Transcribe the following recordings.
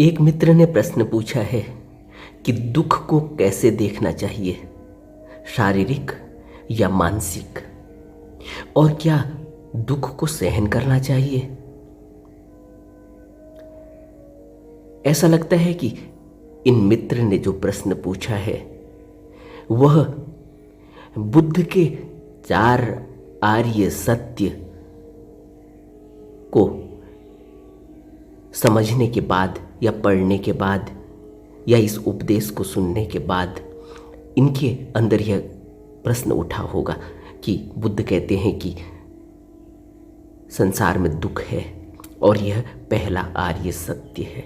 एक मित्र ने प्रश्न पूछा है कि दुख को कैसे देखना चाहिए, शारीरिक या मानसिक, और क्या दुख को सहन करना चाहिए। ऐसा लगता है कि इन मित्र ने जो प्रश्न पूछा है वह बुद्ध के 4 आर्य सत्य को समझने के बाद या पढ़ने के बाद या इस उपदेश को सुनने के बाद इनके अंदर यह प्रश्न उठा होगा कि बुद्ध कहते हैं कि संसार में दुख है और यह पहला आर्य सत्य है।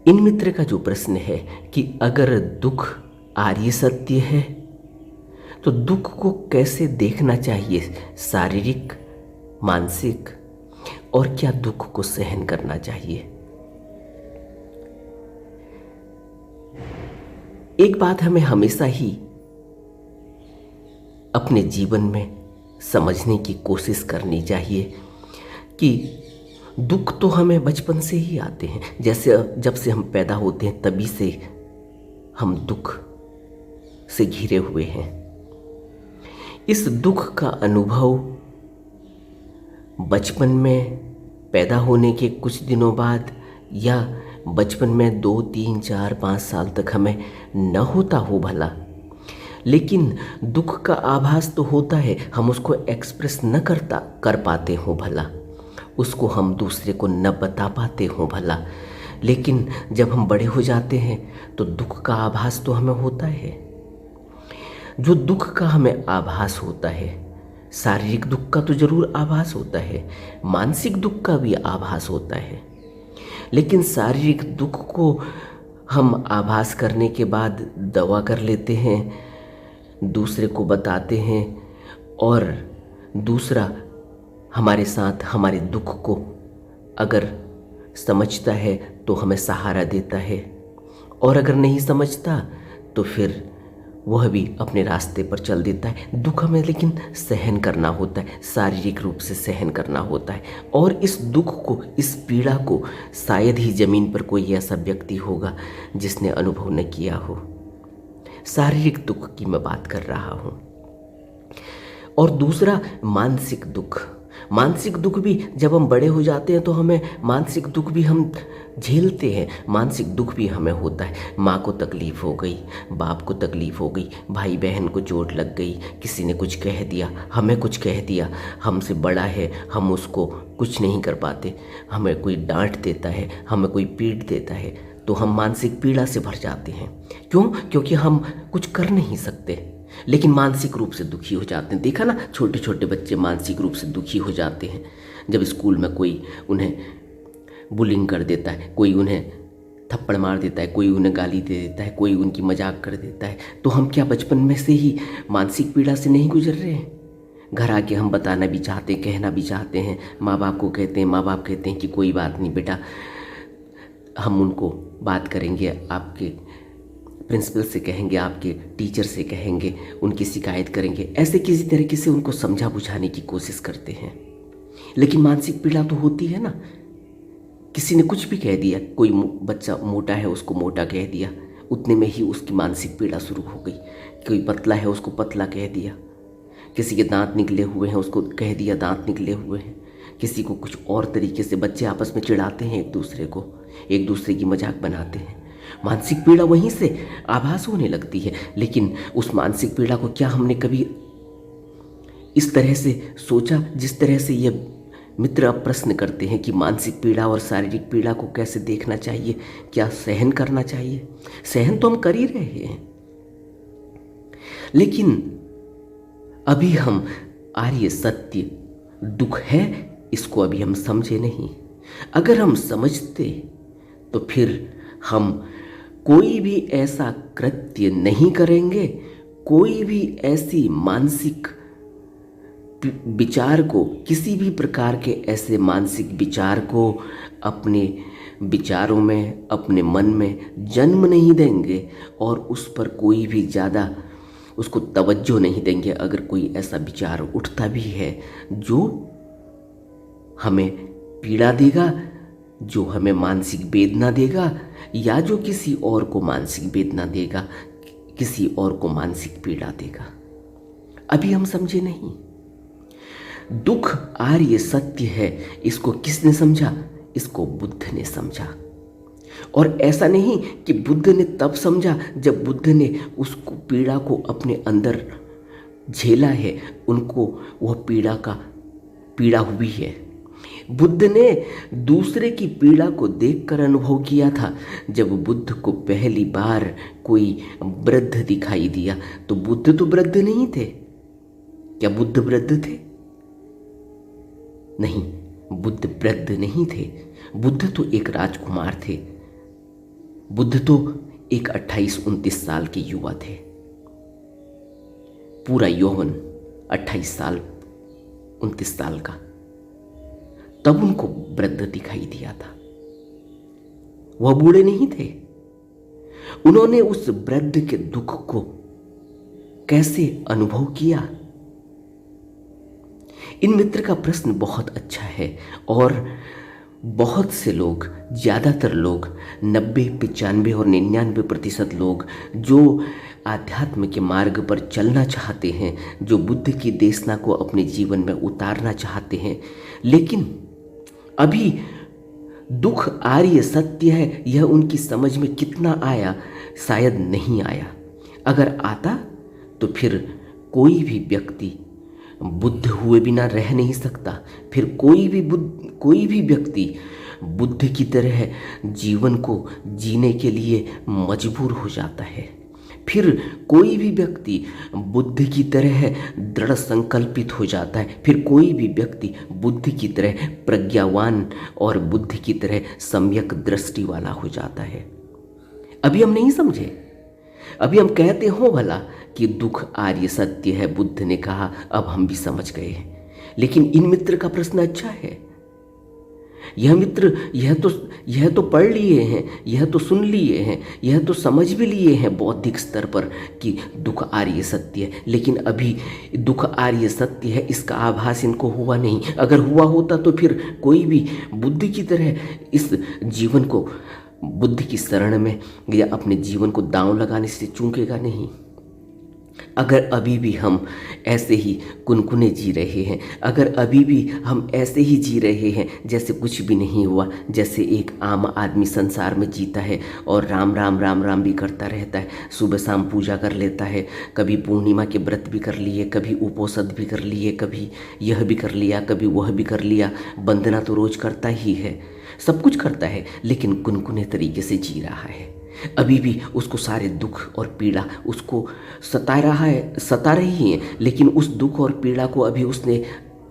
इन मित्र का जो प्रश्न है कि अगर दुख आर्य सत्य है तो दुख को कैसे देखना चाहिए, शारीरिक, मानसिक, और क्या दुख को सहन करना चाहिए। एक बात हमें हमेशा ही अपने जीवन में समझने की कोशिश करनी चाहिए कि दुख तो हमें बचपन से ही आते हैं। जैसे जब से हम पैदा होते हैं तभी से हम दुख से घिरे हुए हैं। इस दुख का अनुभव बचपन में पैदा होने के कुछ दिनों बाद या बचपन में 2, 3, 4, 5 साल तक हमें न होता हो भला, लेकिन दुख का आभास तो होता है। हम उसको एक्सप्रेस न कर पाते हो भला, उसको हम दूसरे को न बता पाते हो भला, लेकिन जब हम बड़े हो जाते हैं तो दुख का आभास तो हमें होता है। जो दुख का हमें आभास होता है, शारीरिक दुख का तो जरूर आभास होता है, मानसिक दुख का भी आभास होता है, लेकिन शारीरिक दुख को हम आभास करने के बाद दवा कर लेते हैं, दूसरे को बताते हैं, और दूसरा हमारे साथ हमारे दुख को अगर समझता है तो हमें सहारा देता है, और अगर नहीं समझता तो फिर वह भी अपने रास्ते पर चल देता है। दुख हमें लेकिन सहन करना होता है, शारीरिक रूप से सहन करना होता है, और इस दुख को, इस पीड़ा को शायद ही ज़मीन पर कोई ऐसा व्यक्ति होगा जिसने अनुभव न किया हो। शारीरिक दुख की मैं बात कर रहा हूँ। और दूसरा मानसिक दुख। मानसिक दुख भी जब हम बड़े हो जाते हैं तो हमें मानसिक दुख भी हम झेलते हैं। मानसिक दुख भी हमें होता है। माँ को तकलीफ़ हो गई, बाप को तकलीफ़ हो गई, भाई बहन को चोट लग गई, किसी ने कुछ कह दिया, हमें कुछ कह दिया, हमसे बड़ा है, हम उसको कुछ नहीं कर पाते, हमें कोई डांट देता है, हमें कोई पीट देता है, तो हम मानसिक पीड़ा से भर जाते हैं। क्यों? क्योंकि हम कुछ कर नहीं सकते, लेकिन मानसिक रूप से दुखी हो जाते हैं। देखा ना, छोटे छोटे बच्चे मानसिक रूप से दुखी हो जाते हैं जब स्कूल में कोई उन्हें बुलिंग कर देता है, कोई उन्हें थप्पड़ मार देता है, कोई उन्हें गाली दे देता है, कोई उनकी मजाक कर देता है। तो हम क्या बचपन में से ही मानसिक पीड़ा से नहीं गुजर रहे हैं? घर आके हम बताना भी चाहते हैं, कहना भी चाहते हैं, माँ बाप को कहते हैं, माँ बाप कहते हैं कि कोई बात नहीं बेटा, हम उनको बात करेंगे, आपके प्रिंसिपल से कहेंगे, आपके टीचर से कहेंगे, उनकी शिकायत करेंगे। ऐसे किसी तरीके से उनको समझा बुझाने की कोशिश करते हैं, लेकिन मानसिक पीड़ा तो होती है ना। किसी ने कुछ भी कह दिया, कोई बच्चा मोटा है उसको मोटा कह दिया, उतने में ही उसकी मानसिक पीड़ा शुरू हो गई। कोई पतला है उसको पतला कह दिया, किसी के दांत निकले हुए हैं उसको कह दिया दांत निकले हुए हैं, किसी को कुछ और तरीके से। बच्चे आपस में चिढ़ाते हैं एक दूसरे को, एक दूसरे की मजाक बनाते हैं। मानसिक पीड़ा वहीं से आभास होने लगती है। लेकिन उस मानसिक पीड़ा को क्या हमने कभी इस तरह से सोचा जिस तरह से ये मित्र अब प्रश्न करते हैं कि मानसिक पीड़ा और शारीरिक पीड़ा को कैसे देखना चाहिए, क्या सहन करना चाहिए? सहन तो हम कर ही रहे हैं, लेकिन अभी हम आर्य सत्य दुख है इसको अभी हम समझे नहीं। अगर हम समझते तो फिर हम कोई भी ऐसा कृत्य नहीं करेंगे, कोई भी ऐसी मानसिक विचार को, किसी भी प्रकार के ऐसे मानसिक विचार को अपने विचारों में, अपने मन में जन्म नहीं देंगे, और उस पर कोई भी ज़्यादा उसको तवज्जो नहीं देंगे। अगर कोई ऐसा विचार उठता भी है जो हमें पीड़ा देगा, जो हमें मानसिक वेदना देगा या जो किसी और को मानसिक वेदना देगा, किसी और को मानसिक पीड़ा देगा? अभी हम समझे नहीं। दुख आर्य सत्य है, इसको किसने समझा? इसको बुद्ध ने समझा। और ऐसा नहीं कि बुद्ध ने तब समझा जब बुद्ध ने उसको पीड़ा को अपने अंदर झेला है, उनको वह पीड़ा हुई है। बुद्ध ने दूसरे की पीड़ा को देखकर अनुभव किया था। जब बुद्ध को पहली बार कोई वृद्ध दिखाई दिया तो बुद्ध तो वृद्ध नहीं थे। क्या बुद्ध वृद्ध थे? नहीं, बुद्ध वृद्ध नहीं थे। बुद्ध तो एक राजकुमार थे। बुद्ध तो एक 28-29 साल के युवा थे। पूरा यौवन 28 साल 29 साल का, तब उनको वृद्ध दिखाई दिया था। वह बूढ़े नहीं थे। उन्होंने उस वृद्ध के दुख को कैसे अनुभव किया? इन मित्र का प्रश्न बहुत अच्छा है और बहुत से लोग, ज़्यादातर लोग, 90, 95 और 99% लोग जो आध्यात्म के मार्ग पर चलना चाहते हैं, जो बुद्ध की देशना को अपने जीवन में उतारना चाहते हैं, लेकिन अभी दुख आर्य सत्य है, यह उनकी समझ में कितना आया? शायद नहीं आया। अगर आता तो फिर कोई भी व्यक्ति बुद्ध हुए बिना रह नहीं सकता। फिर कोई भी व्यक्ति बुद्ध की तरह जीवन को जीने के लिए मजबूर हो जाता है। फिर कोई भी व्यक्ति बुद्ध की तरह दृढ़ संकल्पित हो जाता है। फिर कोई भी व्यक्ति बुद्ध की तरह प्रज्ञावान और बुद्ध की तरह सम्यक दृष्टि वाला हो जाता है। अभी हम नहीं समझे। अभी हम कहते हो भला कि दुख आर्य सत्य है, बुद्ध ने कहा, अब हम भी समझ गए हैं। लेकिन इन मित्र का प्रश्न अच्छा है। यह मित्र यह तो पढ़ लिए हैं, यह तो सुन लिए हैं, यह तो समझ भी लिए हैं बौद्धिक स्तर पर कि दुख आर्य सत्य है, लेकिन अभी दुख आर्य सत्य है इसका आभास इनको हुआ नहीं। अगर हुआ होता तो फिर कोई भी बुद्ध की तरह इस जीवन को बुद्ध की शरण में या अपने जीवन को दांव लगाने से चूकेगा नहीं। अगर अभी भी हम ऐसे ही कुनकुने जी रहे हैं, अगर अभी भी हम ऐसे ही जी रहे हैं जैसे कुछ भी नहीं हुआ, जैसे एक आम आदमी संसार में जीता है और राम राम राम राम भी करता रहता है, सुबह शाम पूजा कर लेता है, कभी पूर्णिमा के व्रत भी कर लिए, कभी उपोषद भी कर लिए, कभी यह भी कर लिया, कभी वह भी कर लिया, वंदना तो रोज करता ही है, सब कुछ करता है, लेकिन कुनकुने तरीके से जी रहा है। अभी भी उसको सारे दुख और पीड़ा उसको सता रही है, लेकिन उस दुख और पीड़ा को अभी उसने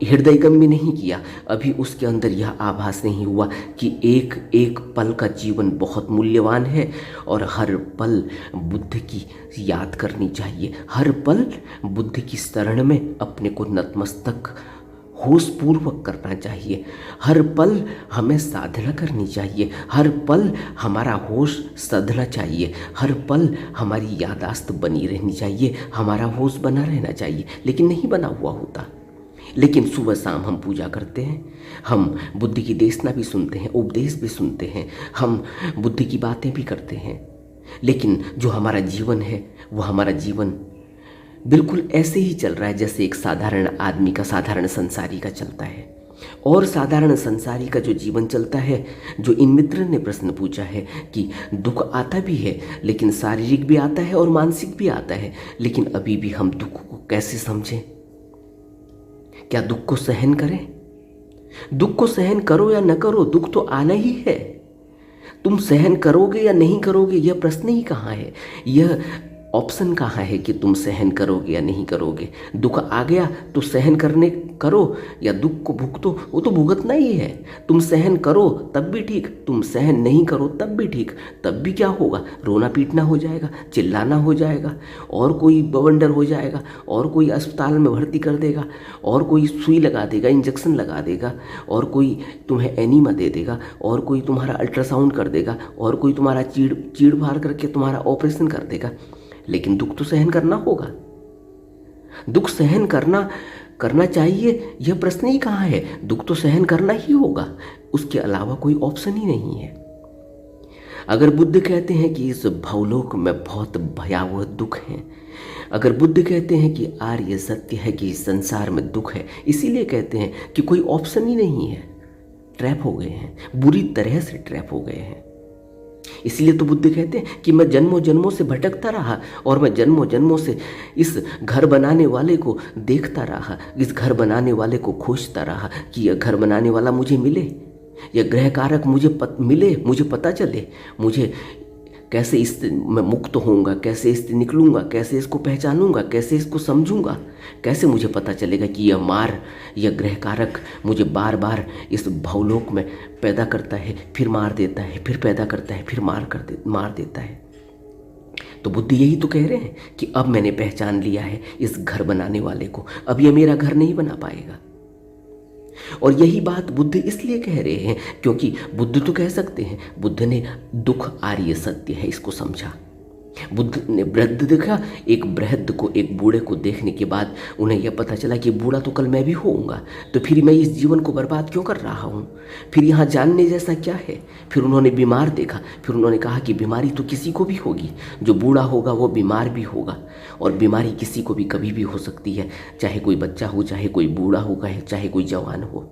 हृदयगम भी नहीं किया। अभी उसके अंदर यह आभास नहीं हुआ कि एक एक पल का जीवन बहुत मूल्यवान है और हर पल बुद्ध की याद करनी चाहिए। हर पल बुद्ध की शरण में अपने को नतमस्तक होशपूर्वक करना चाहिए। हर पल हमें साधना करनी चाहिए। हर पल हमारा होश सधना चाहिए। हर पल हमारी यादाश्त बनी रहनी चाहिए। हमारा होश बना रहना चाहिए, लेकिन नहीं बना हुआ होता। लेकिन सुबह शाम हम पूजा करते हैं, हम बुद्ध की देशना भी सुनते हैं, उपदेश भी सुनते हैं, हम बुद्ध की बातें भी करते हैं, लेकिन जो हमारा जीवन है वो हमारा जीवन बिल्कुल ऐसे ही चल रहा है जैसे एक साधारण आदमी का, साधारण संसारी का चलता है। और साधारण संसारी का जो जीवन चलता है, जो इन मित्र ने प्रश्न पूछा है कि दुख आता भी है, लेकिन शारीरिक भी आता है और मानसिक भी आता है, लेकिन अभी भी हम दुख को कैसे समझें? क्या दुख को सहन करें? दुख को सहन करो या न करो, दुख तो आना ही है। तुम सहन करोगे या नहीं करोगे, यह प्रश्न ही कहाँ है, यह ऑप्शन कहाँ है कि तुम सहन करोगे या नहीं करोगे। दुख आ गया तो सहन करो या दुख को भुगतो, वो तो भुगतना ही है। तुम सहन करो तब भी ठीक, तुम सहन नहीं करो तब भी ठीक। तब भी क्या होगा? रोना पीटना हो जाएगा, चिल्लाना हो जाएगा, और कोई बवंडर हो जाएगा, और कोई अस्पताल में भर्ती कर देगा, और कोई सुई लगा देगा, इंजेक्शन लगा देगा, और कोई तुम्हें एनीमा दे देगा, और कोई तुम्हारा अल्ट्रासाउंड कर देगा, और कोई तुम्हारा चीड़ फाड़ करके तुम्हारा ऑपरेशन कर देगा। लेकिन दुख तो सहन करना होगा। दुख सहन करना चाहिए, यह प्रश्न ही कहाँ है। दुख तो सहन करना ही होगा। उसके अलावा कोई ऑप्शन ही नहीं है। अगर बुद्ध कहते हैं कि इस भवलोक में बहुत भयावह दुख है, अगर बुद्ध कहते हैं कि आर्य सत्य है कि इस संसार में दुख है, इसीलिए कहते हैं कि कोई ऑप्शन ही नहीं है, ट्रैप हो गए हैं, बुरी तरह से ट्रैप हो गए हैं। इसलिए तो बुद्ध कहते हैं कि मैं जन्मों जन्मों से भटकता रहा और मैं जन्मों जन्मों से इस घर बनाने वाले को देखता रहा, इस घर बनाने वाले को खोजता रहा कि यह घर बनाने वाला मुझे मिले, यह गृह कारक मुझे मिले, मुझे पता चले, मुझे कैसे इस मैं मुक्त होऊंगा, कैसे इससे निकलूंगा, कैसे इसको पहचानूंगा, कैसे इसको समझूंगा, कैसे मुझे पता चलेगा कि यह गृह कारक मुझे बार बार इस भवलोक में पैदा करता है, फिर मार देता है, फिर पैदा करता है, फिर मार देता है। तो बुद्ध यही तो कह रहे हैं कि अब मैंने पहचान लिया है इस घर बनाने वाले को, अब यह मेरा घर नहीं बना पाएगा। और यही बात बुद्ध इसलिए कह रहे हैं क्योंकि बुद्ध तो कह सकते हैं, बुद्ध ने दुख आर्य सत्य है इसको समझा। बुद्ध ने वृद्ध देखा, एक वृद्ध को, एक बूढ़े को देखने के बाद उन्हें यह पता चला कि बूढ़ा तो कल मैं भी होऊंगा, तो फिर मैं इस जीवन को बर्बाद क्यों कर रहा हूँ, फिर यहाँ जानने जैसा क्या है। फिर उन्होंने बीमार देखा, फिर उन्होंने कहा कि बीमारी तो किसी को भी होगी, जो बूढ़ा होगा वो बीमार भी होगा, और बीमारी किसी को भी कभी भी हो सकती है, चाहे कोई बच्चा हो, चाहे कोई बूढ़ा होगा, चाहे कोई जवान हो।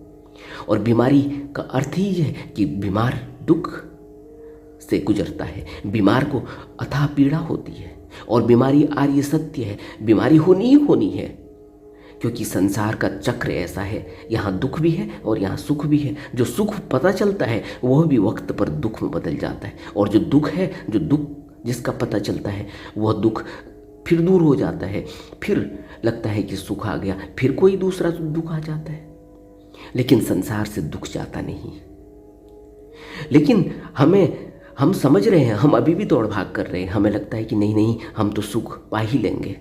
और बीमारी का अर्थ ही है कि बीमार दुख से गुजरता है, बीमार को अथाह पीड़ा होती है, और बीमारी आर्य सत्य है, बीमारी होनी ही होनी है, क्योंकि संसार का चक्र ऐसा है, यहाँ दुख भी है और यहाँ सुख भी है। जो सुख पता चलता है वह भी वक्त पर दुख में बदल जाता है, और जो दुख है, जो दुख जिसका पता चलता है वह दुख फिर दूर हो जाता है, फिर लगता है कि सुख आ गया, फिर कोई दूसरा दुख आ जाता है, लेकिन संसार से दुख जाता नहीं। लेकिन हम समझ रहे हैं, हम अभी भी दौड़ भाग कर रहे हैं, हमें लगता है कि नहीं नहीं हम तो सुख पा ही लेंगे,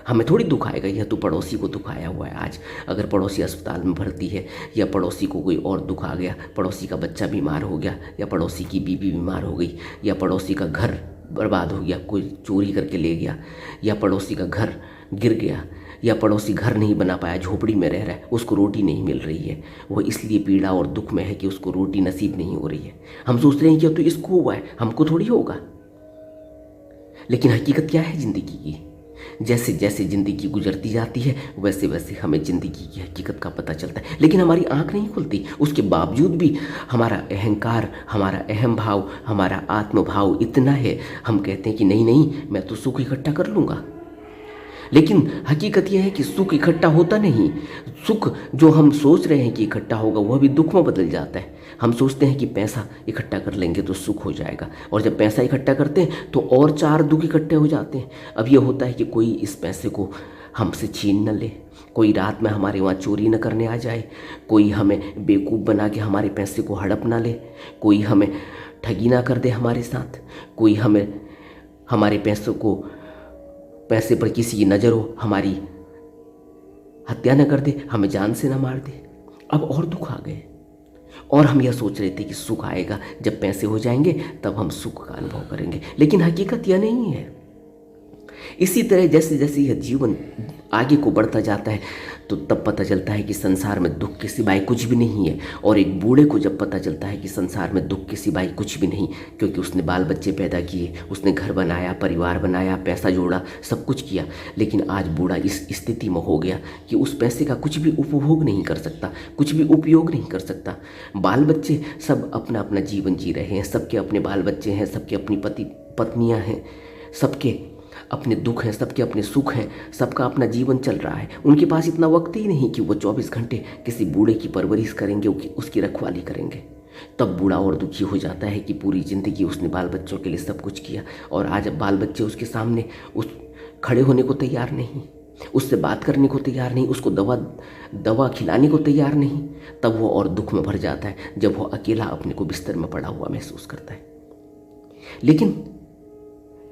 हमें थोड़ी दुख आएगा, यह तो पड़ोसी को दुख आया हुआ है। आज अगर पड़ोसी अस्पताल में भर्ती है, या पड़ोसी को कोई और दुख आ गया, पड़ोसी का बच्चा बीमार हो गया, या पड़ोसी की बीवी बीमार हो गई, या पड़ोसी का घर बर्बाद हो गया, कोई चोरी करके ले गया, या पड़ोसी का घर गिर गया, या पड़ोसी घर नहीं बना पाया, झोपड़ी में रह रहा है, उसको रोटी नहीं मिल रही है, वो इसलिए पीड़ा और दुख में है कि उसको रोटी नसीब नहीं हो रही है। हम सोच रहे हैं कि तो इसको हुआ है, हमको थोड़ी होगा। लेकिन हकीकत क्या है ज़िंदगी की? जैसे जैसे ज़िंदगी गुजरती जाती है वैसे वैसे हमें ज़िंदगी की हकीकत का पता चलता है, लेकिन हमारी आंख नहीं खुलती। उसके बावजूद भी हमारा अहंकार, हमारा अहम भाव, हमारा आत्मभाव इतना है, हम कहते हैं कि नहीं नहीं मैं तो सुख इकट्ठा कर लूँगा। लेकिन हकीकत यह है कि सुख इकट्ठा होता नहीं। सुख जो हम सोच रहे हैं कि इकट्ठा होगा वह भी दुख में बदल जाता है। हम सोचते हैं कि पैसा इकट्ठा कर लेंगे तो सुख हो जाएगा, और जब पैसा इकट्ठा करते हैं तो और 4 दुख इकट्ठे हो जाते हैं। अब यह होता है कि कोई इस पैसे को हमसे छीन न ले, कोई रात में हमारे वहाँ चोरी न करने आ जाए, कोई हमें बेवकूफ़ बना के हमारे पैसे को हड़प ना ले, कोई हमें ठगी ना कर दे हमारे साथ, कोई हमें हमारे पैसे पर किसी की नज़र हो, हमारी हत्या न कर दे, हमें जान से न मार दे। अब और दुख आ गए, और हम यह सोच रहे थे कि सुख आएगा, जब पैसे हो जाएंगे तब हम सुख का अनुभव करेंगे, लेकिन हकीकत यह नहीं है। इसी तरह जैसे जैसे यह जीवन आगे को बढ़ता जाता है तो तब पता चलता है कि संसार में दुख के सिवाय कुछ भी नहीं है। और एक बूढ़े को जब पता चलता है कि संसार में दुख के सिवाय कुछ भी नहीं, क्योंकि उसने बाल बच्चे पैदा किए, उसने घर बनाया, परिवार बनाया, पैसा जोड़ा, सब कुछ किया, लेकिन आज बूढ़ा इस स्थिति में हो गया कि उस पैसे का कुछ भी उपभोग नहीं कर सकता, कुछ भी उपयोग नहीं कर सकता। बाल बच्चे सब अपना अपना जीवन जी रहे हैं, सबके अपने बाल बच्चे हैं, सबके अपनी पत्नियाँ हैं, सबके अपने दुख हैं, सबके अपने सुख हैं, सबका अपना जीवन चल रहा है। उनके पास इतना वक्त ही नहीं कि वो 24 घंटे किसी बूढ़े की परवरिश करेंगे, उसकी रखवाली करेंगे। तब बूढ़ा और दुखी हो जाता है कि पूरी ज़िंदगी उसने बाल बच्चों के लिए सब कुछ किया, और आज अब बाल बच्चे उसके सामने खड़े होने को तैयार नहीं, उससे बात करने को तैयार नहीं, उसको दवा खिलाने को तैयार नहीं। तब वो और दुख में भर जाता है जब वो अकेला अपने को बिस्तर में पड़ा हुआ महसूस करता है। लेकिन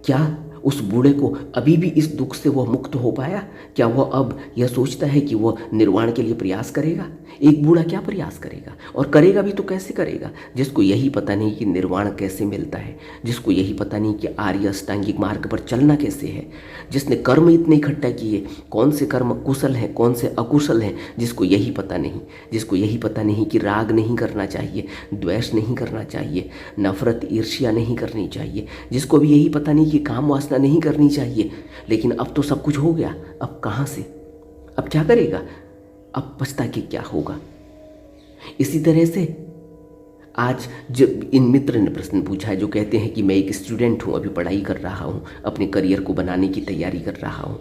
क्या उस बूढ़े को अभी भी इस दुख से वह मुक्त हो पाया? क्या वह अब यह सोचता है कि वह निर्वाण के लिए प्रयास करेगा? एक बूढ़ा क्या प्रयास करेगा, और करेगा भी तो कैसे करेगा, जिसको यही पता नहीं कि निर्वाण कैसे मिलता है, जिसको यही पता नहीं कि आर्य अष्टांगिक मार्ग पर चलना कैसे है, जिसने कर्म इतने इकट्ठा किए, कौन से कर्म कुशल हैं कौन से अकुशल हैं, जिसको यही पता नहीं, जिसको यही पता नहीं कि राग नहीं करना चाहिए, द्वेष नहीं करना चाहिए, नफरत ईर्ष्या नहीं करनी चाहिए, जिसको भी यही पता नहीं कि काम वासना नहीं करनी चाहिए। लेकिन अब तो सब कुछ हो गया, अब कहाँ से, अब क्या करेगा, अब पछता के क्या होगा। इसी तरह से आज जब इन मित्र ने प्रश्न पूछा है जो कहते हैं कि मैं एक स्टूडेंट हूँ, अभी पढ़ाई कर रहा हूँ, अपने करियर को बनाने की तैयारी कर रहा हूँ,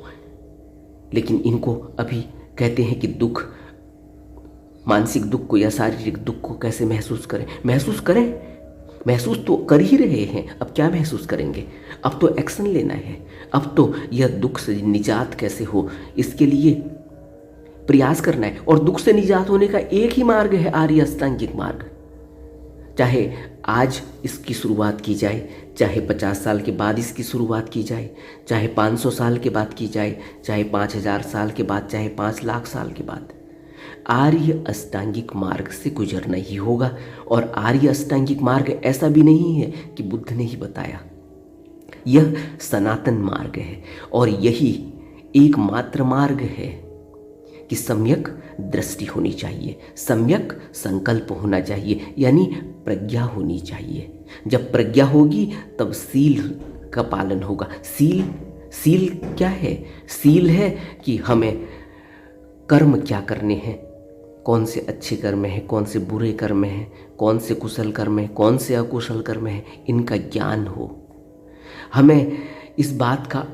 लेकिन इनको अभी कहते हैं कि दुख, मानसिक दुख को या शारीरिक दुख को कैसे महसूस करें। महसूस करें, महसूस तो कर ही रहे हैं, अब क्या महसूस करेंगे, अब तो एक्शन लेना है, अब तो यह दुख से निजात कैसे हो इसके लिए प्रयास करना है। और दुख से निजात होने का एक ही मार्ग है, आर्य अष्टांगिक मार्ग। चाहे आज इसकी शुरुआत की जाए, चाहे 50 साल के बाद इसकी शुरुआत की जाए, चाहे 500 साल के बाद की जाए, चाहे 5000 साल के बाद, चाहे 5 लाख साल के बाद, आर्य अष्टांगिक मार्ग से गुजरना ही होगा। और आर्य अष्टांगिक मार्ग ऐसा भी नहीं है कि बुद्ध ने ही बताया, यह सनातन मार्ग है और यही एकमात्र मार्ग है कि सम्यक दृष्टि होनी चाहिए, सम्यक संकल्प होना चाहिए, यानी प्रज्ञा होनी चाहिए। जब प्रज्ञा होगी तब सील का पालन होगा। सील क्या है? सील है कि हमें कर्म क्या करने हैं, कौन से अच्छे कर्म हैं, कौन से बुरे कर्म हैं, कौन से कुशल कर्म हैं, कौन से अकुशल कर्म हैं, इनका ज्ञान हो, हमें इस बात का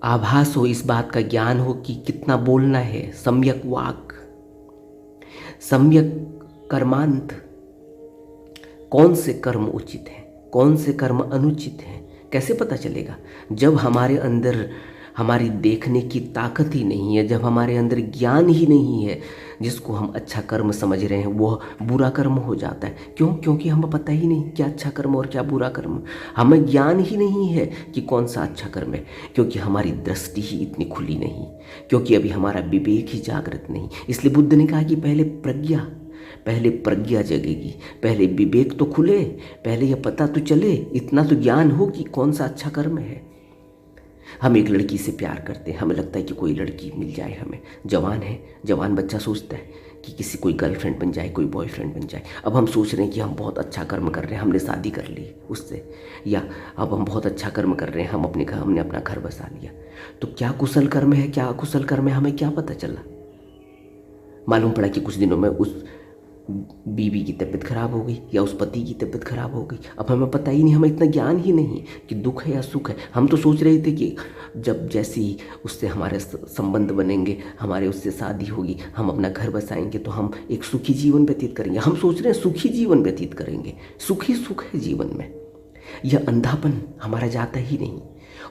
आभास हो, इस बात का ज्ञान हो कि कितना बोलना है, सम्यक वाक, सम्यक कर्मांत, कौन से कर्म उचित हैं, कौन से कर्म अनुचित हैं, कैसे पता चलेगा? जब हमारे अंदर हमारी देखने की ताकत ही नहीं है, जब हमारे अंदर ज्ञान ही नहीं है, जिसको हम अच्छा कर्म समझ रहे हैं वह बुरा कर्म हो जाता है। क्यों? क्योंकि हमें पता ही नहीं क्या अच्छा कर्म और क्या बुरा कर्म, हमें ज्ञान ही नहीं है कि कौन सा अच्छा कर्म है, क्योंकि हमारी दृष्टि ही इतनी खुली नहीं, क्योंकि अभी हमारा विवेक ही जागृत नहीं। इसलिए बुद्ध ने कहा कि पहले प्रज्ञा जगेगी, पहले विवेक तो खुले, पहले यह पता तो चले, इतना तो ज्ञान हो कि कौन सा अच्छा कर्म है। हम एक लड़की से प्यार करते हैं, हमें लगता है कि कोई लड़की मिल जाए हमें, जवान है, जवान बच्चा सोचता है कि किसी कोई गर्लफ्रेंड बन जाए, कोई बॉयफ्रेंड बन जाए। अब हम सोच रहे हैं कि हम बहुत अच्छा कर्म कर रहे हैं, हमने शादी कर ली उससे, या अब हम बहुत अच्छा कर्म कर रहे हैं, हमने अपना घर बसा लिया। तो क्या कुशल कर्म है, क्या अकुशल कर्म है, हमें क्या पता चला? मालूम पड़ा कि कुछ दिनों में उस बीवी की तबीयत खराब हो गई या उस पति की तबीयत खराब हो गई। अब हमें पता ही नहीं, हमें इतना ज्ञान ही नहीं कि दुख है या सुख है। हम तो सोच रहे थे कि जब जैसे ही उससे हमारे संबंध बनेंगे, हमारे उससे शादी होगी, हम अपना घर बसाएंगे तो हम एक सुखी जीवन व्यतीत करेंगे। हम सोच रहे हैं सुखी जीवन व्यतीत करेंगे, सुख ही सुख है जीवन में। यह अंधापन हमारा जाता ही नहीं।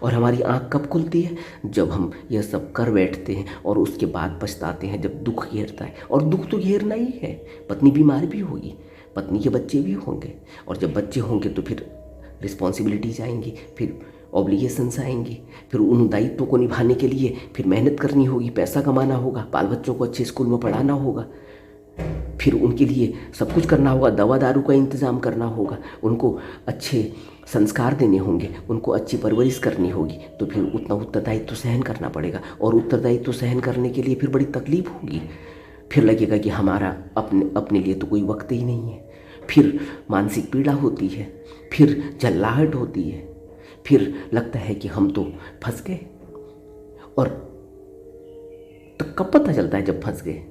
और हमारी आँख कब खुलती है? जब हम यह सब कर बैठते हैं और उसके बाद पछताते हैं, जब दुख घेरता है। और दुख तो घेरना ही है, पत्नी बीमार भी होगी, पत्नी के बच्चे भी होंगे, और जब बच्चे होंगे तो फिर रिस्पॉन्सिबिलिटीज आएंगी, फिर ऑब्लिगेशंस आएंगी, फिर उन दायित्वों को निभाने के लिए फिर मेहनत करनी होगी, पैसा कमाना होगा, बाल बच्चों को अच्छे स्कूल में पढ़ाना होगा, फिर उनके लिए सब कुछ करना होगा, दवा दारू का इंतज़ाम करना होगा, उनको अच्छे संस्कार देने होंगे, उनको अच्छी परवरिश करनी होगी। तो फिर उतना उत्तरदायित्व सहन करना पड़ेगा, और उत्तरदायित्व सहन करने के लिए फिर बड़ी तकलीफ होगी। फिर लगेगा कि हमारा अपने लिए तो कोई वक्त ही नहीं है। फिर मानसिक पीड़ा होती है, फिर झल्लाहट होती है, फिर लगता है कि हम तो फंस गए। और तो कब पता चलता है जब फंस गए?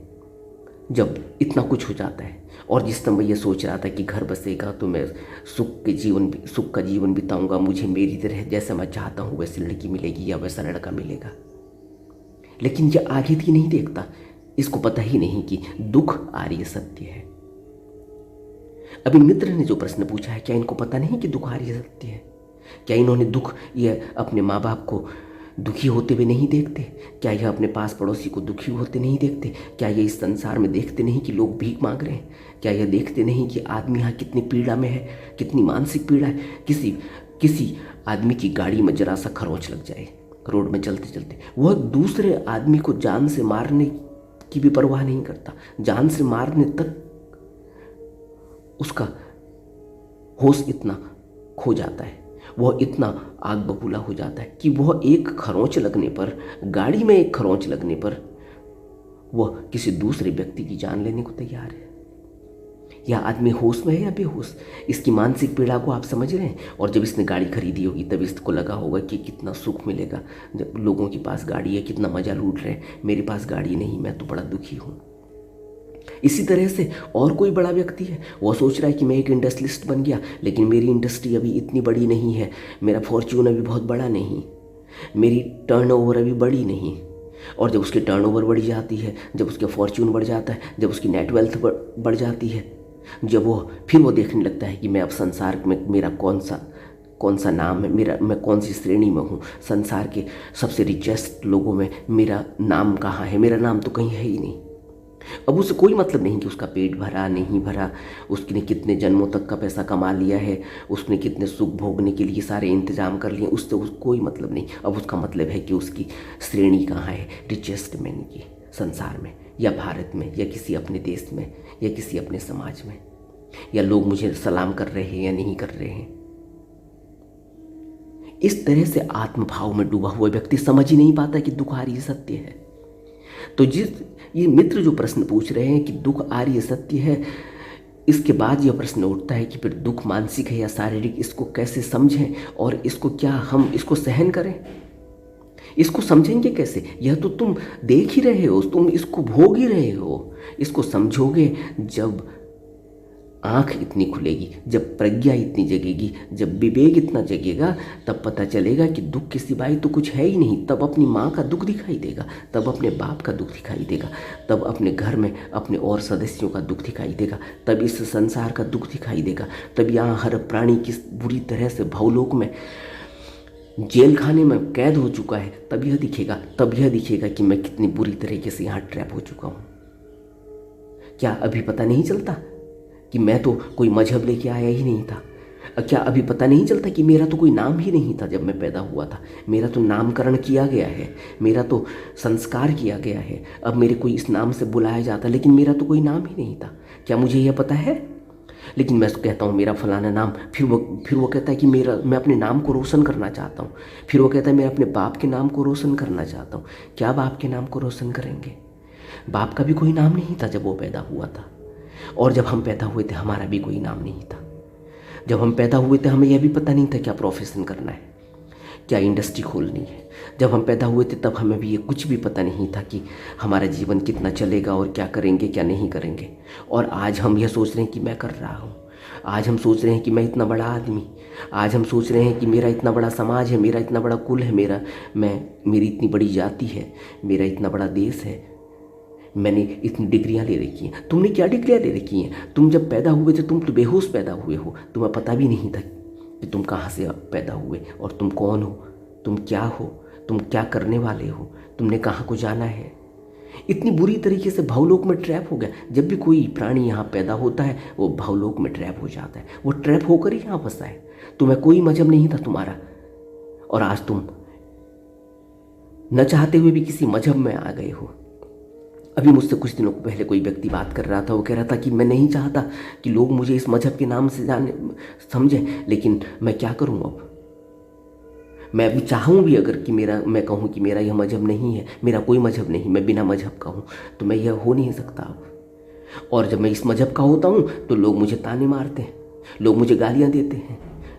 जब इतना कुछ हो जाता है। और जिस समय ये सोच रहा था कि घर बसेगा तो मैं सुख का जीवन बिताऊंगा, मुझे मेरी तरह जैसा मैं चाहता हूँ वैसी लड़की मिलेगी या वैसा लड़का मिलेगा, लेकिन ये आगे भी नहीं देखता, इसको पता ही नहीं कि दुख आर्य सत्य है। अभी मित्र ने जो प्रश्न पूछा है, क्या इनको पता नहीं कि दुख आर्य सत्य है? क्या इन्होंने दुख, ये अपने माँ बाप को दुखी होते हुए नहीं देखते? क्या यह अपने पास पड़ोसी को दुखी होते नहीं देखते? क्या यह इस संसार में देखते नहीं कि लोग भीख मांग रहे हैं? क्या यह देखते नहीं कि आदमी यहाँ कितनी पीड़ा में है, कितनी मानसिक पीड़ा है? किसी किसी आदमी की गाड़ी में जरा सा खरोंच लग जाए रोड में चलते चलते, वह दूसरे आदमी को जान से मारने की भी परवाह नहीं करता। जान से मारने तक उसका होश इतना खो जाता है, वह इतना आग बबूला हो जाता है कि वह एक खरोंच लगने पर, गाड़ी में एक खरोंच लगने पर वह किसी दूसरे व्यक्ति की जान लेने को तैयार है। यह आदमी होश में है या बेहोश, इसकी मानसिक पीड़ा को आप समझ रहे हैं। और जब इसने गाड़ी खरीदी होगी तब इसको लगा होगा कि कितना सुख मिलेगा, जब लोगों के पास गाड़ी है कितना मज़ा लूट रहे हैं, मेरे पास गाड़ी नहीं, मैं तो बड़ा दुखी हूँ। इसी तरह से और कोई बड़ा व्यक्ति है, वह सोच रहा है कि मैं एक इंडस्ट्रियलिस्ट बन गया, लेकिन मेरी इंडस्ट्री अभी इतनी बड़ी नहीं है, मेरा फॉर्च्यून अभी बहुत बड़ा नहीं, मेरी टर्नओवर अभी बड़ी नहीं। और जब उसकी टर्नओवर बढ़ जाती है, जब उसका फॉर्च्यून बढ़ जाता है, जब उसकी नेट वेल्थ बढ़ जाती है, जब वो देखने लगता है कि मैं अब संसार में मेरा कौन सा नाम है, मैं कौन सी श्रेणी में हूँ, संसार के सबसे रिचेस्ट लोगों में मेरा नाम कहाँ है, मेरा नाम तो कहीं है ही नहीं। अब उसे कोई मतलब नहीं कि उसका पेट भरा नहीं भरा, उसने कितने जन्मों तक का पैसा कमा लिया है, उसने कितने सुख भोगने के लिए सारे इंतजाम कर लिए, उससे कोई मतलब नहीं। अब उसका मतलब है कि उसकी श्रेणी कहाँ है, रिचेस्ट मैन की, संसार में या भारत में या किसी अपने देश में या किसी अपने समाज में, या लोग मुझे सलाम कर रहे हैं या नहीं कर रहे हैं। इस तरह से आत्मभाव में डूबा हुआ व्यक्ति समझ ही नहीं पाता कि दुख आर्य सत्य है। तो ये मित्र जो प्रश्न पूछ रहे हैं कि दुख आर्य सत्य है, इसके बाद यह प्रश्न उठता है कि फिर दुख मानसिक है या शारीरिक, इसको कैसे समझें और इसको क्या हम इसको सहन करें, इसको समझेंगे कैसे? यह तो तुम देख ही रहे हो, तुम इसको भोग ही रहे हो। इसको समझोगे जब आँख इतनी खुलेगी, जब प्रज्ञा इतनी जगेगी, जब विवेक इतना जगेगा, तब पता चलेगा कि दुख के सिवाय तो कुछ है ही नहीं। तब अपनी माँ का दुख दिखाई देगा, तब अपने बाप का दुख दिखाई देगा, तब अपने घर में अपने और सदस्यों का दुख दिखाई देगा, तब इस संसार का दुख दिखाई देगा, तब यहाँ हर प्राणी किस बुरी तरह से भवलोक में जेल खाने में कैद हो चुका है, तब यह दिखेगा कि मैं कितनी बुरी तरीके से यहाँ ट्रैप हो चुका हूँ। क्या अभी पता नहीं चलता कि मैं तो कोई मजहब लेके आया ही नहीं था? क्या अभी पता नहीं चलता कि मेरा तो कोई नाम ही नहीं था जब मैं पैदा हुआ था? मेरा तो नामकरण किया गया है, मेरा तो संस्कार किया गया है, अब मेरे को इस नाम से बुलाया जाता, लेकिन मेरा तो कोई नाम ही नहीं था। क्या मुझे यह पता है? लेकिन मैं कहता हूँ मेरा फलाना नाम, फिर वो कहता है कि मैं अपने नाम को रोशन करना चाहता हूँ, फिर वो कहता है मैं अपने बाप के नाम को रोशन करना चाहता हूँ। क्या बाप के नाम को रोशन करेंगे? बाप का भी कोई नाम नहीं था जब वो पैदा हुआ था, और जब हम पैदा हुए थे हमारा भी कोई नाम नहीं था। जब हम पैदा हुए थे हमें यह भी पता नहीं था क्या प्रोफेशन करना है, क्या इंडस्ट्री खोलनी है। जब हम पैदा हुए थे तब हमें भी ये कुछ भी पता नहीं था कि हमारा जीवन कितना चलेगा और क्या करेंगे क्या नहीं करेंगे। और आज हम यह सोच रहे हैं कि मैं कर रहा हूँ, आज हम सोच रहे हैं कि मैं इतना बड़ा आदमी, आज हम सोच रहे हैं कि मेरा इतना बड़ा समाज है, मेरा इतना बड़ा कुल है, मेरी इतनी बड़ी जाति है, मेरा इतना बड़ा देश है, मैंने इतनी डिग्रियां ले रखी हैं। तुमने क्या डिग्रियां ले रखी हैं? तुम जब पैदा हुए थे तुम तो बेहोश पैदा हुए हो, तुम्हें पता भी नहीं था कि तुम कहाँ से पैदा हुए और तुम कौन हो, तुम क्या हो, तुम क्या करने वाले हो, तुमने कहाँ को जाना है। इतनी बुरी तरीके से भावलोक में ट्रैप हो गया। जब भी कोई प्राणी यहाँ पैदा होता है वो भावलोक में ट्रैप हो जाता है, वो ट्रैप होकर ही यहाँ फंसा है। तुम्हें कोई मजहब नहीं था तुम्हारा, और आज तुम न चाहते हुए भी किसी मजहब में आ गए हो। अभी मुझसे कुछ दिनों पहले कोई व्यक्ति बात कर रहा था, वो कह रहा था कि मैं नहीं चाहता कि लोग मुझे इस मजहब के नाम से समझें, लेकिन मैं क्या करूं अब। मैं अभी चाहूँ भी अगर कि मैं कहूँ कि मेरा यह मजहब नहीं है, मेरा कोई मजहब नहीं, मैं बिना मजहब का हूँ, तो मैं यह हो नहीं सकता अब। और जब मैं इस मजहब का होता हूँ तो लोग मुझे ताने मारते हैं, लोग मुझे गालियाँ देते हैं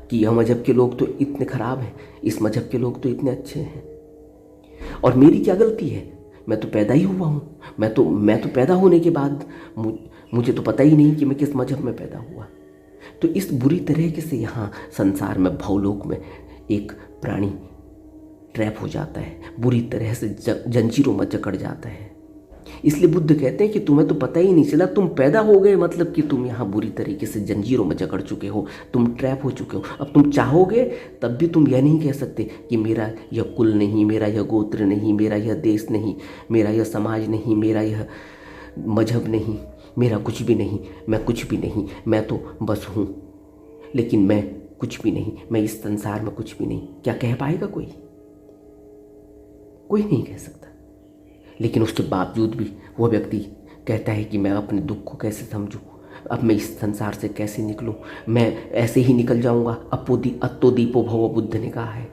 कि यह मजहब के लोग तो इतने ख़राब हैं, इस मजहब के लोग तो इतने अच्छे हैं। और मेरी क्या गलती है? मैं तो पैदा ही हुआ हूँ, मैं तो पैदा होने के बाद मुझे तो पता ही नहीं कि मैं किस मजहब में पैदा हुआ। तो इस बुरी तरीके से यहाँ संसार में भवलोक में एक प्राणी ट्रैप हो जाता है, बुरी तरह से जंजीरों में जकड़ जाता है। इसलिए बुद्ध कहते हैं कि तुम्हें तो पता ही नहीं चला, तुम पैदा हो गए मतलब कि तुम यहाँ बुरी तरीके से जंजीरों में जकड़ चुके हो, तुम ट्रैप हो चुके हो। अब तुम चाहोगे तब भी तुम यह नहीं कह सकते कि मेरा यह कुल नहीं, मेरा यह गोत्र नहीं, मेरा यह देश नहीं, मेरा यह समाज नहीं, मेरा यह मजहब नहीं, मेरा कुछ भी नहीं, मैं कुछ भी नहीं, मैं तो बस हूँ। लेकिन मैं कुछ भी नहीं, मैं इस संसार में कुछ भी नहीं, क्या कह पाएगा कोई? कोई नहीं कह सकता। लेकिन उसके बावजूद भी वो व्यक्ति कहता है कि मैं अपने दुख को कैसे समझूं, अब मैं इस संसार से कैसे निकलूं, मैं ऐसे ही निकल जाऊंगा। अत्तो दीपो भव, बुद्ध ने कहा है।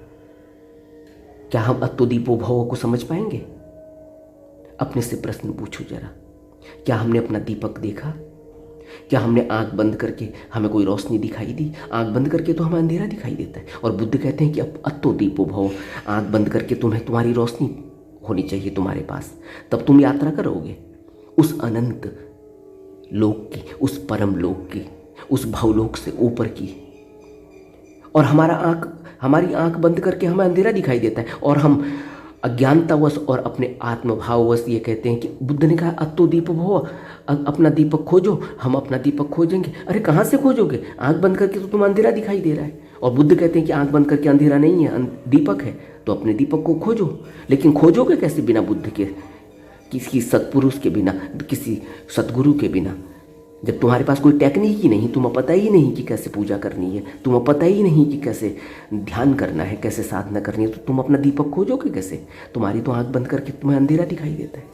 क्या हम अत्तो दीपो भव को समझ पाएंगे? अपने से प्रश्न पूछो जरा, क्या हमने अपना दीपक देखा? क्या हमने आंख बंद करके हमें कोई रोशनी दिखाई दी? आंख बंद करके तो हमें अंधेरा दिखाई देता है। और बुद्ध कहते हैं कि अब अत्तो दीपो भव, आंख बंद करके तुम्हारी रोशनी होनी चाहिए तुम्हारे पास, तब तुम यात्रा करोगे उस अनंत लोक की, उस परम लोक की, उस भवलोक से ऊपर की। और हमारी आंख बंद करके हमें अंधेरा दिखाई देता है और हम अज्ञानतावश और अपने आत्मभाववश ये कहते हैं कि बुद्ध ने कहा अत्तो दीपो भव, अपना दीपक खोजो। हम अपना दीपक खोजेंगे। अरे कहाँ से खोजोगे? आंख बंद करके तो तुम अंधेरा दिखाई दे रहा है। और बुद्ध कहते हैं कि आंख बंद करके अंधेरा नहीं है, दीपक है, तो अपने दीपक को खोजो। लेकिन खोजोगे कैसे बिना बुद्ध के, किसी सत्पुरुष के बिना, किसी सतगुरु के बिना? जब तुम्हारे पास कोई टेक्निक ही नहीं, तुम्हें पता ही नहीं कि कैसे पूजा करनी है, तुम्हें पता ही नहीं कि कैसे ध्यान करना है, कैसे साधना करनी है, तो तुम अपना दीपक खोजोगे कैसे? तुम्हारी तो आंख बंद करके तुम्हें अंधेरा दिखाई देता है।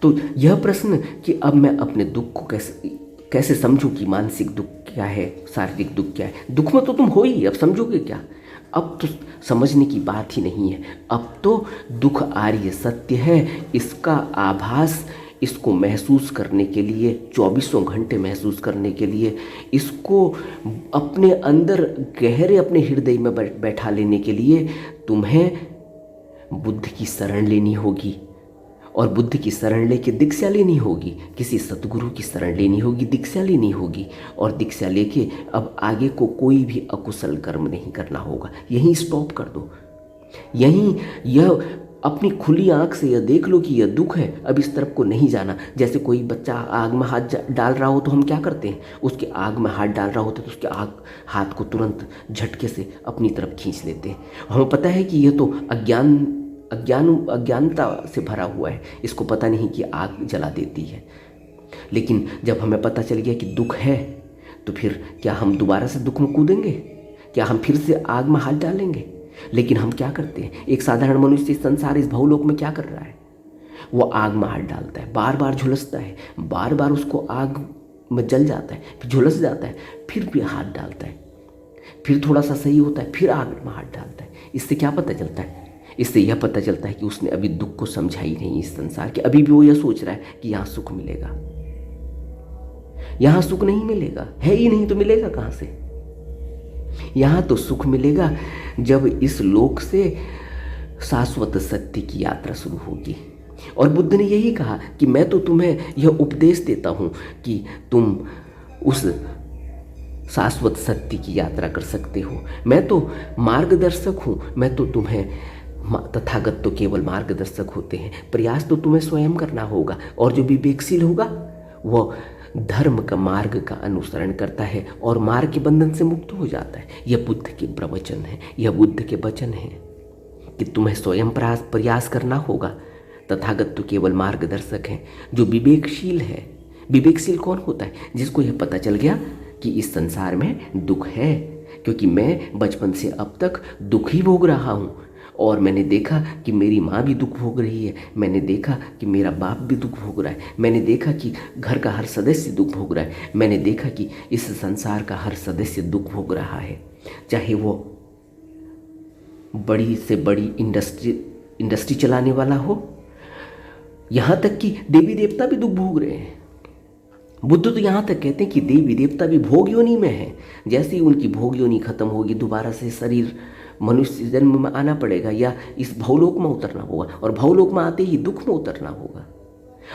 तो यह प्रश्न कि अब मैं अपने दुख को कैसे समझूं कि मानसिक दुख क्या है, शारीरिक दुख क्या है? दुख में तो तुम हो ही, अब समझोगे क्या? अब तो समझने की बात ही नहीं है। अब तो दुख आर्य सत्य है, इसका आभास, इसको महसूस करने के लिए, 24 घंटे महसूस करने के लिए, इसको अपने अंदर गहरे अपने हृदय में बैठा लेने के लिए तुम्हें बुद्ध की शरण लेनी होगी। और बुद्ध की शरण लेके दीक्षा लेनी होगी, किसी सतगुरु की शरण लेनी होगी, दीक्षा लेनी होगी। और दीक्षा लेके अब आगे को कोई भी अकुशल कर्म नहीं करना होगा। यहीं स्टॉप कर दो। यहीं यह अपनी खुली आंख से यह देख लो कि यह दुख है, अब इस तरफ को नहीं जाना। जैसे कोई बच्चा आग में हाथ डाल रहा हो तो हम क्या करते हैं? उसके आग में हाथ डाल रहा होता है तो उसके हाथ को तुरंत झटके से अपनी तरफ खींच लेते हैं। हमें पता है कि यह तो अज्ञानता से भरा हुआ है, इसको पता नहीं कि आग जला देती है। लेकिन जब हमें पता चल गया कि दुख है, तो फिर क्या हम दोबारा से दुख में कूदेंगे? क्या हम फिर से आग में हाथ डालेंगे? लेकिन हम क्या करते हैं? एक साधारण मनुष्य इस संसार, इस भवलोक में क्या कर रहा है? वो आग में हाथ डालता है, बार बार झुलसता है, बार बार उसको आग में जल जाता है, फिर झुलस जाता है, फिर भी हाथ डालता है, फिर थोड़ा सा सही होता है, फिर आग में हाथ डालता है। इससे क्या पता चलता है? इससे यह पता चलता है कि उसने अभी दुख को समझा ही नहीं इस संसार के। अभी भी वो यह सोच रहा है कि यहाँ सुख मिलेगा। यहाँ सुख नहीं मिलेगा, है ही नहीं तो मिलेगा कहाँ से? यहाँ तो सुख मिलेगा जब इस लोक से शाश्वत सत्य की यात्रा शुरू होगी। और बुद्ध ने यही कहा कि मैं तो तुम्हें यह उपदेश देता हूँ कि तुम उस शाश्वत सत्य की यात्रा कर सकते हो। मैं तो मार्गदर्शक हूँ, मैं तो तुम्हें, तथागत तो केवल मार्गदर्शक होते हैं, प्रयास तो तुम्हें स्वयं करना होगा। और जो विवेकशील होगा वह धर्म का मार्ग का अनुसरण करता है और मार्ग के बंधन से मुक्त हो जाता है। यह बुद्ध के प्रवचन है, यह बुद्ध के वचन है कि तुम्हें स्वयं प्रयास करना होगा। तथागत तो केवल मार्गदर्शक हैं। जो विवेकशील है, विवेकशील कौन होता है? जिसको यह पता चल गया कि इस संसार में दुख है, क्योंकि मैं बचपन से अब तक दुख ही भोग रहा हूँ। और मैंने देखा कि मेरी माँ भी दुख भोग रही है, मैंने देखा कि मेरा बाप भी दुख भोग रहा है, मैंने देखा कि घर का हर सदस्य दुख भोग रहा है, मैंने देखा कि इस संसार का हर सदस्य दुख भोग रहा है। चाहे वो बड़ी से बड़ी इंडस्ट्री चलाने वाला हो, यहाँ तक कि देवी देवता भी दुख भोग रहे हैं। बुद्ध तो यहाँ तक कहते हैं कि देवी देवता भी भोग योनि में है। जैसे ही उनकी भोग योनि खत्म होगी, दोबारा से शरीर मनुष्य जन्म में आना पड़ेगा या इस भवलोक में उतरना होगा, और भवलोक में आते ही दुख में उतरना होगा।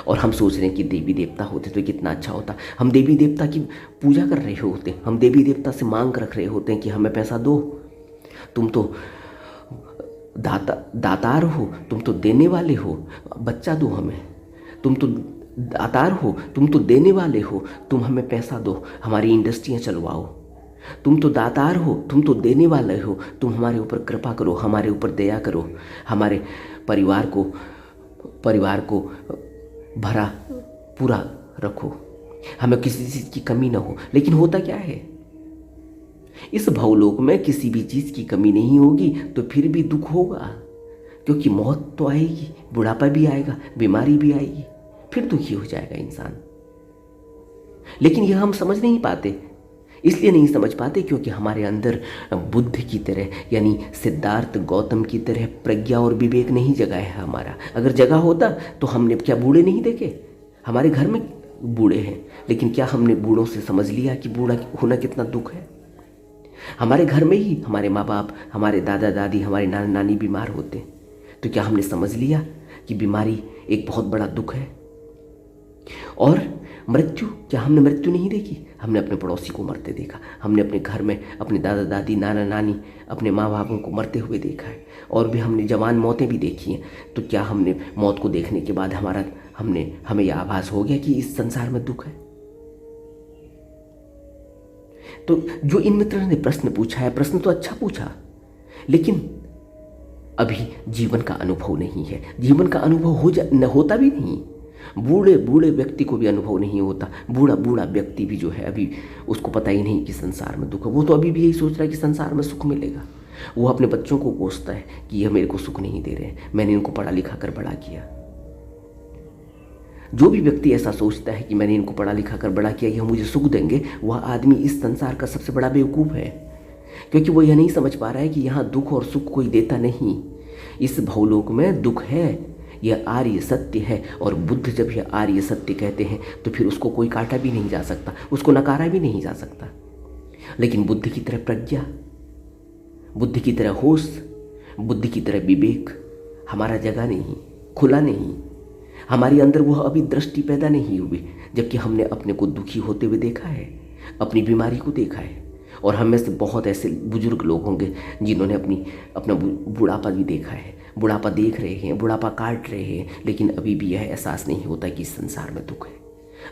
और हम सोच रहे हैं कि देवी देवता होते तो कितना अच्छा होता। हम देवी देवता की पूजा कर रहे होते, हम देवी देवता से मांग रख रहे होते हैं कि हमें पैसा दो, तुम तो दातार हो, तुम तो देने वाले हो, बच्चा दो हमें, तुम तो दातार हो, तुम तो देने वाले हो, तुम हमें पैसा दो, हमारी इंडस्ट्रियाँ चलवाओ। तुम तो दातार हो, तुम तो देने वाले हो, तुम हमारे ऊपर कृपा करो, हमारे ऊपर दया करो, हमारे परिवार को भरा पूरा रखो, हमें किसी चीज़ की कमी ना हो। लेकिन होता क्या है? इस भवलोक में किसी भी चीज़ की कमी नहीं होगी तो फिर भी दुख होगा, क्योंकि मौत तो आएगी, बुढ़ापा भी आएगा, बीमारी भी आएगी, फिर दुखी हो जाएगा इंसान। लेकिन यह हम समझ नहीं पाते। इसलिए नहीं समझ पाते क्योंकि हमारे अंदर बुद्ध की तरह, यानी सिद्धार्थ गौतम की तरह प्रज्ञा और विवेक नहीं जगा है हमारा। अगर जगा होता तो हमने क्या बूढ़े नहीं देखे? हमारे घर में बूढ़े हैं, लेकिन क्या हमने बूढ़ों से समझ लिया कि बूढ़ा होना कितना दुख है? हमारे घर में ही हमारे माँ बाप, हमारे दादा दादी, हमारे नाना नानी बीमार होते, तो क्या हमने समझ लिया कि बीमारी एक बहुत बड़ा दुख है? और मृत्यु, क्या हमने मृत्यु नहीं देखी? हमने अपने पड़ोसी को मरते देखा, हमने अपने घर में अपने दादा दादी, नाना नानी, अपने माँ बापों को मरते हुए देखा है, और भी हमने जवान मौतें भी देखी हैं। तो क्या हमने मौत को देखने के बाद हमें यह आभास हो गया कि इस संसार में दुख है? तो जो इन मित्रों ने प्रश्न पूछा है, प्रश्न तो अच्छा पूछा, लेकिन अभी जीवन का अनुभव नहीं है। जीवन का अनुभव होता भी नहीं। बूढ़े बूढ़े व्यक्ति को भी अनुभव नहीं होता। बूढ़ा बूढ़ा व्यक्ति भी जो है अभी उसको पता ही नहीं कि संसार में दुख है। वो तो अभी भी यही सोच रहा है कि संसार में सुख मिलेगा। वो अपने बच्चों को कोसता है कि यह मेरे को सुख नहीं दे रहे हैं, मैंने इनको पढ़ा लिखा कर बड़ा किया। जो भी व्यक्ति ऐसा सोचता है कि मैंने इनको पढ़ा लिखा कर बड़ा किया, यह मुझे सुख देंगे, वह आदमी इस संसार का सबसे बड़ा बेवकूफ़ है, क्योंकि वो यह नहीं समझ पा रहा है कि यहाँ दुख और सुख कोई देता नहीं। इस भवलोक में दुख है, यह आर्य सत्य है। और बुद्ध जब यह आर्य सत्य कहते हैं तो फिर उसको कोई काटा भी नहीं जा सकता, उसको नकारा भी नहीं जा सकता। लेकिन बुद्ध की तरह प्रज्ञा, बुद्ध की तरह होश, बुद्ध की तरह विवेक हमारा जगा नहीं, खुला नहीं। हमारे अंदर वह अभी दृष्टि पैदा नहीं हुई, जबकि हमने अपने को दुखी होते हुए देखा है, अपनी बीमारी को देखा है। और हम में से बहुत ऐसे बुजुर्ग लोग होंगे जिन्होंने अपना बुढ़ापा भी देखा है, बुढ़ापा देख रहे हैं, बुढ़ापा काट रहे हैं, लेकिन अभी भी यह एहसास नहीं होता कि इस संसार में दुख है।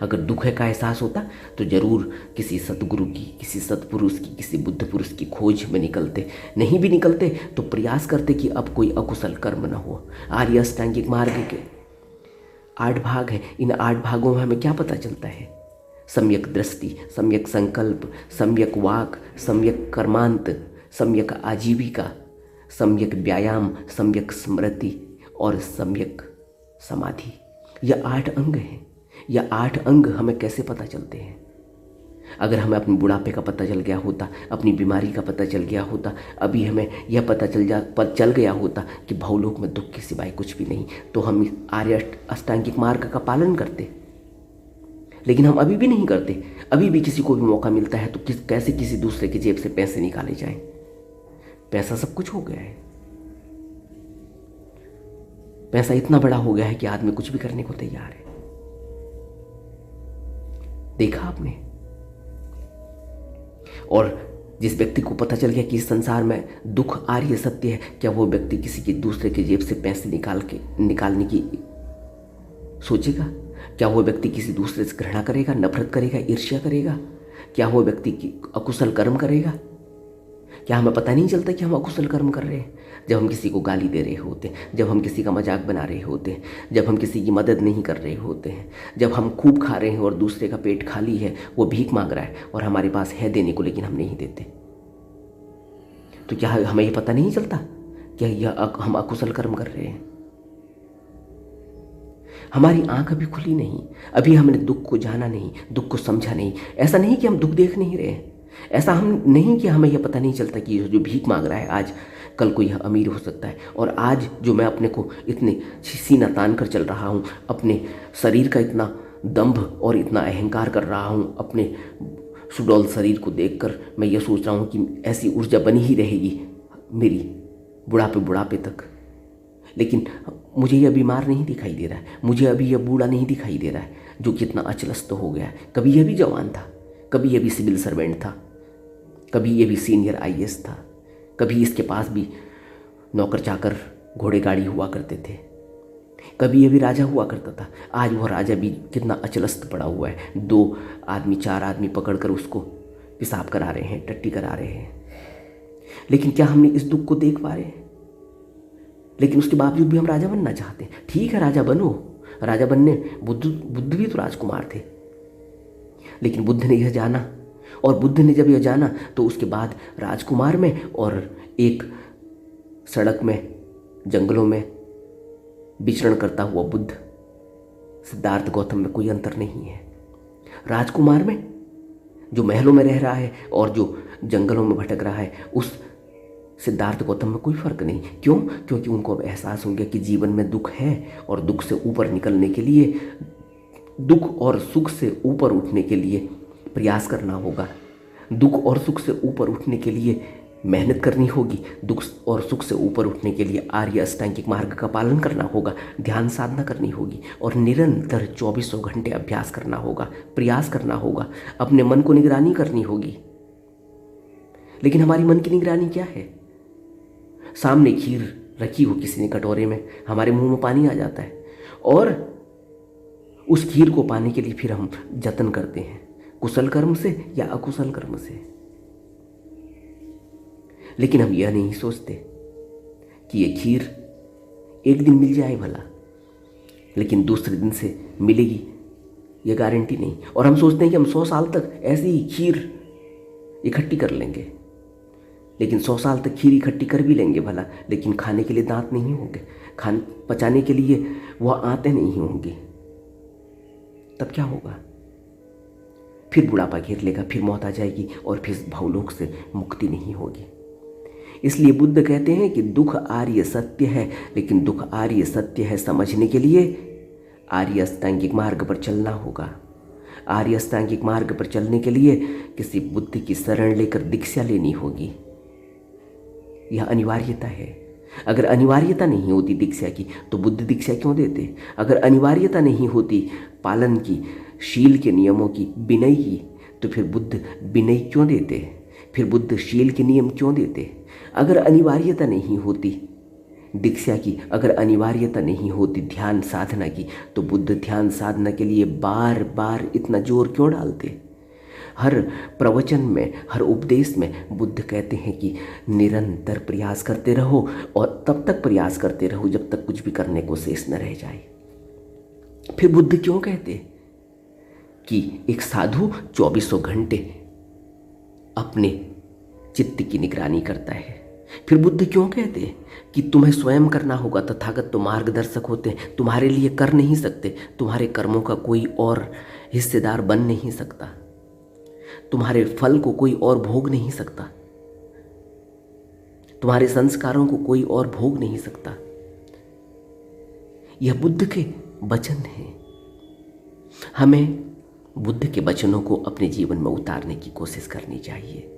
अगर दुख है का एहसास होता तो जरूर किसी सतगुरु की, किसी सतपुरुष की, किसी बुद्ध पुरुष की खोज में निकलते। नहीं भी निकलते तो प्रयास करते कि अब कोई अकुशल कर्म न हो। आर्य अष्टांगिक मार्ग के 8 भाग हैं। इन 8 भागों में हमें क्या पता चलता है? सम्यक दृष्टि, सम्यक संकल्प, सम्यक वाक, सम्यक कर्मांत, सम्यक आजीविका, सम्यक व्यायाम, सम्यक स्मृति और सम्यक समाधि। यह 8 अंग हैं। यह 8 अंग हमें कैसे पता चलते हैं? अगर हमें अपने बुढ़ापे का पता चल गया होता, अपनी बीमारी का पता चल गया होता, अभी हमें यह पता चल गया होता कि भवलोक में दुख के सिवाय कुछ भी नहीं, तो हम आर्य अष्टांगिक मार्ग का पालन करते। लेकिन हम अभी भी नहीं करते। अभी भी किसी को भी मौका मिलता है तो कैसे किसी दूसरे की जेब से पैसे निकाले जाएं। पैसा सब कुछ हो गया है। पैसा इतना बड़ा हो गया है कि आदमी कुछ भी करने को तैयार है। देखा आपने? और जिस व्यक्ति को पता चल गया कि इस संसार में दुख आर्य सत्य है, क्या वो व्यक्ति किसी के दूसरे के जेब से पैसे निकालने की सोचेगा? क्या वो व्यक्ति किसी दूसरे से घृणा करेगा, नफरत करेगा, ईर्ष्या करेगा? क्या वो व्यक्ति अकुशल कर्म करेगा? क्या हमें पता नहीं चलता कि हम अकुशल कर्म कर रहे हैं? जब हम किसी को गाली दे रहे होते हैं, जब हम किसी का मजाक बना रहे होते हैं, जब हम किसी की मदद नहीं कर रहे होते हैं, जब हम खूब खा रहे हैं और दूसरे का पेट खाली है, वो भीख मांग रहा है और हमारे पास है देने को लेकिन हम नहीं देते, तो क्या हमें ये पता नहीं चलता क्या हम अकुशल कर्म कर रहे हैं? हमारी आंख अभी खुली नहीं, अभी हमने दुख को जाना नहीं, दुख को समझा नहीं। ऐसा नहीं कि हम दुख देख नहीं रहे हैं, ऐसा हम नहीं कि हमें यह पता नहीं चलता कि जो भीख मांग रहा है आज कल को यह अमीर हो सकता है। और आज जो मैं अपने को इतने सीना तान कर चल रहा हूँ, अपने शरीर का इतना दंभ और इतना अहंकार कर रहा हूँ, अपने सुडौल शरीर को देखकर मैं ये सोच रहा हूँ कि ऐसी ऊर्जा बनी ही रहेगी मेरी बुढ़ापे तक। लेकिन मुझे यह बीमार नहीं दिखाई दे रहा है, मुझे अभी यह बूढ़ा नहीं दिखाई दे रहा है जो कितना अचलस्त हो गया है। कभी यह भी जवान था, कभी यह भी सिविल सर्वेंट था, कभी यह भी सीनियर IAS था, कभी इसके पास भी नौकर चाकर घोड़े गाड़ी हुआ करते थे, कभी यह भी राजा हुआ करता था। आज वह राजा भी कितना अचलस्त पड़ा हुआ है। 2 आदमी 4 आदमी पकड़कर उसको पेशाब करा रहे हैं, टट्टी करा रहे हैं। लेकिन क्या हमने इस दुख को देख पा रहे हैं? लेकिन उसके बावजूद भी हम राजा बनना चाहते हैं। ठीक है, राजा बनो, राजा बनने बुद्ध भी तो राजकुमार थे। लेकिन बुद्ध ने यह जाना, और बुद्ध ने जब यह जाना तो उसके बाद राजकुमार में और एक सड़क में जंगलों में विचरण करता हुआ बुद्ध सिद्धार्थ गौतम में कोई अंतर नहीं है। राजकुमार में जो महलों में रह रहा है और जो जंगलों में भटक रहा है, उस सिद्धार्थ गौतम में कोई फर्क नहीं। क्यों? क्योंकि उनको अब एहसास हो गया कि जीवन में दुख है और दुख से ऊपर निकलने के लिए, दुख और सुख से ऊपर उठने के लिए प्रयास करना होगा। दुख और सुख से ऊपर उठने के लिए मेहनत करनी होगी। दुख और सुख से ऊपर उठने के लिए आर्य अष्टांगिक मार्ग का पालन करना होगा, ध्यान साधना करनी होगी और निरंतर 24 घंटे अभ्यास करना होगा, प्रयास करना होगा, अपने मन को निगरानी करनी होगी। लेकिन हमारी मन की निगरानी क्या है? सामने खीर रखी हो किसी ने कटोरे में, हमारे मुंह में पानी आ जाता है और उस खीर को पाने के लिए फिर हम जतन करते हैं, कुशल कर्म से या अकुशल कर्म से। लेकिन हम यह नहीं सोचते कि ये खीर एक दिन मिल जाए भला, लेकिन दूसरे दिन से मिलेगी ये गारंटी नहीं। और हम सोचते हैं कि हम 100 साल तक ऐसी ही खीर इकट्ठी कर लेंगे, लेकिन 100 साल तक खीर इकट्ठी कर भी लेंगे भला, लेकिन खाने के लिए दांत नहीं होंगे, पचाने के लिए वह आंतें नहीं होंगी। तब क्या होगा? फिर बुढ़ापा घेर लेगा, फिर मौत आ जाएगी और फिर भावलोक से मुक्ति नहीं होगी। इसलिए बुद्ध कहते हैं कि दुख आर्य सत्य है, लेकिन दुख आर्य सत्य है समझने के लिए आर्य अष्टांगिक मार्ग पर चलना होगा। आर्य अष्टांगिक मार्ग पर चलने के लिए किसी बुद्ध की शरण लेकर दीक्षा लेनी होगी। यह अनिवार्यता है। अगर अनिवार्यता नहीं होती दीक्षा की तो बुद्ध दीक्षा क्यों देते? अगर अनिवार्यता नहीं होती पालन की, शील के नियमों की, विनय की, तो फिर बुद्ध विनय क्यों देते? फिर बुद्ध शील के नियम क्यों देते? अगर अनिवार्यता नहीं होती दीक्षा की, अगर अनिवार्यता नहीं होती ध्यान साधना की, तो बुद्ध ध्यान साधना के लिए बार बार इतना जोर क्यों डालते? हर प्रवचन में, हर उपदेश में बुद्ध कहते हैं कि निरंतर प्रयास करते रहो और तब तक प्रयास करते रहो जब तक कुछ भी करने को शेष न रह जाए। फिर बुद्ध क्यों कहते कि एक साधु 24 घंटे अपने चित्त की निगरानी करता है? फिर बुद्ध क्यों कहते कि तुम्हें स्वयं करना होगा? तथागत तो मार्गदर्शक होते हैं, तुम्हारे लिए कर नहीं सकते, तुम्हारे कर्मों का कोई और हिस्सेदार बन नहीं सकता, तुम्हारे फल को कोई और भोग नहीं सकता, तुम्हारे संस्कारों को कोई और भोग नहीं सकता। यह बुद्ध के वचन हैं। हमें बुद्ध के वचनों को अपने जीवन में उतारने की कोशिश करनी चाहिए।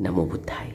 नमो बुद्धाय।